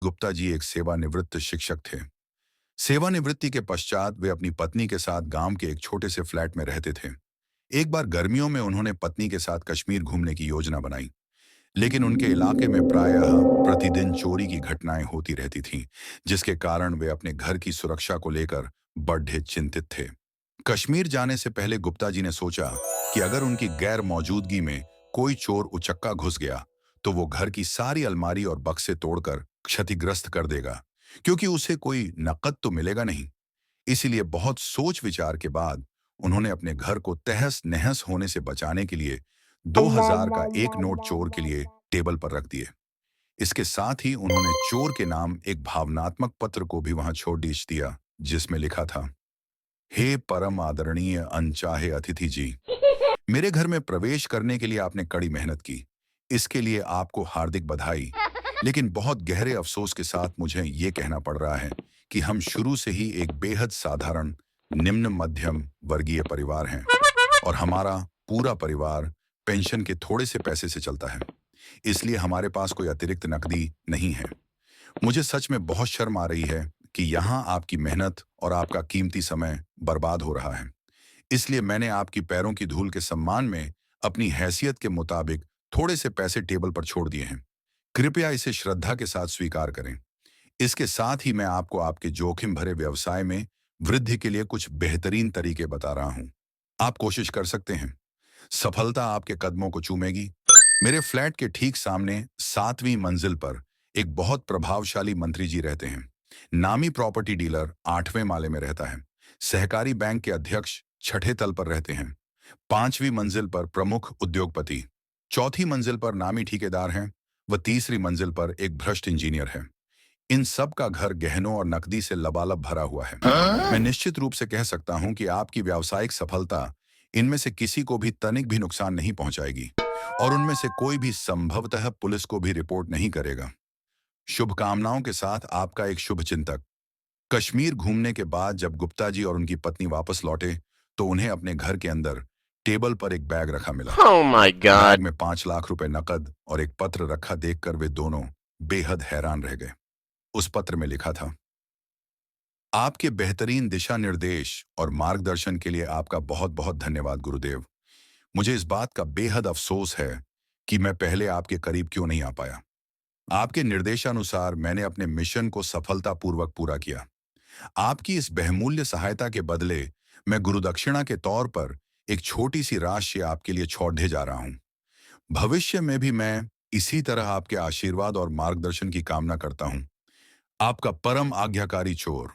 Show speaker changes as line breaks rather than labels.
गुप्ता जी एक सेवानिवृत्त शिक्षक थे। सेवानिवृत्ति के पश्चात वे अपनी पत्नी के साथ गांव के एक छोटे से फ्लैट में रहते थे। एक बार गर्मियों में उन्होंने पत्नी के साथ कश्मीर घूमने की योजना बनाई, लेकिन उनके इलाके में प्रायः प्रतिदिन चोरी की घटनाएं होती रहती थीं, जिसके कारण वे अपने घर की सुरक्षा को लेकर बड़े चिंतित थे। कश्मीर जाने से पहले गुप्ता जी ने सोचा कि अगर उनकी गैर मौजूदगी में कोई चोर उचक्का घुस गया, तो वो घर की सारी अलमारी और बक्से तोड़कर क्षतिग्रस्त कर देगा, क्योंकि उसे कोई नकद तो मिलेगा नहीं। इसीलिए बहुत सोच विचार के बाद उन्होंने अपने घर को तहस नहस होने से बचाने के लिए 2000 का एक नोट चोर के लिए टेबल पर रख दिए। इसके साथ ही उन्होंने चोर के नाम एक भावनात्मक पत्र को भी वहां छोड़ दिया, जिसमें लिखा था, हे परम आदरणीय अनचाहे अतिथि जी, मेरे घर में प्रवेश करने के लिए आपने कड़ी मेहनत की। इसके लिए आपको हार्दिक बधाई। लेकिन बहुत गहरे अफसोस के साथ मुझे ये कहना पड़ रहा है कि हम शुरू से ही एक बेहद साधारण निम्न मध्यम वर्गीय परिवार हैं, और हमारा पूरा परिवार पेंशन के थोड़े से पैसे से चलता है। इसलिए हमारे पास कोई अतिरिक्त नकदी नहीं है। मुझे सच में बहुत शर्म आ रही है कि यहाँ आपकी मेहनत और आपका कीमती समय बर्बाद हो रहा है। इसलिए मैंने आपकी पैरों की धूल के सम्मान में अपनी हैसियत के मुताबिक थोड़े से पैसे टेबल पर छोड़ दिए हैं। कृपया इसे श्रद्धा के साथ स्वीकार करें। इसके साथ ही मैं आपको आपके जोखिम भरे व्यवसाय में वृद्धि के लिए कुछ बेहतरीन तरीके बता रहा हूं। आप कोशिश कर सकते हैं। सफलता आपके कदमों को चूमेगी। मेरे फ्लैट के ठीक सामने 7वीं मंजिल पर एक बहुत प्रभावशाली मंत्री जी रहते हैं। नामी प्रॉपर्टी डीलर 8वें माले में रहता है। सहकारी बैंक के अध्यक्ष 6ठे तल पर रहते हैं। 5वीं मंजिल पर प्रमुख उद्योगपति, 4थी मंजिल पर नामी ठेकेदार हैं, व तीसरी मंजिल पर एक भ्रष्ट इंजीनियर है। इन सब का घर गहनों और नकदी से लबालब भरा हुआ है। मैं निश्चित रूप से कह सकता हूं कि आपकी व्यावसायिक सफलता इनमें से किसी को भी तनिक भी नुकसान नहीं पहुंचाएगी, और उनमें से कोई भी संभवतः पुलिस को भी रिपोर्ट नहीं करेगा। शुभकामनाओं के साथ, आपका एक शुभ चिंतक। कश्मीर घूमने के बाद जब गुप्ता जी और उनकी पत्नी वापस लौटे, तो उन्हें अपने घर के अंदर टेबल पर एक बैग रखा मिला।
Oh my
bag
God.
में 5 लाख रुपए नकद और एक पत्र रखा देखकर वे दोनों बेहद हैरान रह गए। उस पत्र में लिखा था, आपके बेहतरीन दिशा निर्देश और मार्गदर्शन के लिए आपका बहुत बहुत धन्यवाद गुरुदेव। मुझे इस बात का बेहद अफसोस है कि मैं पहले आपके करीब क्यों नहीं आ पाया। आपके निर्देशानुसार मैंने अपने मिशन को सफलतापूर्वक पूरा किया। आपकी इस बहुमूल्य सहायता के बदले मैं गुरुदक्षिणा के तौर पर एक छोटी सी राशि आपके लिए छोड़े जा रहा हूं। भविष्य में भी मैं इसी तरह आपके आशीर्वाद और मार्गदर्शन की कामना करता हूं। आपका परम आज्ञाकारी चोर।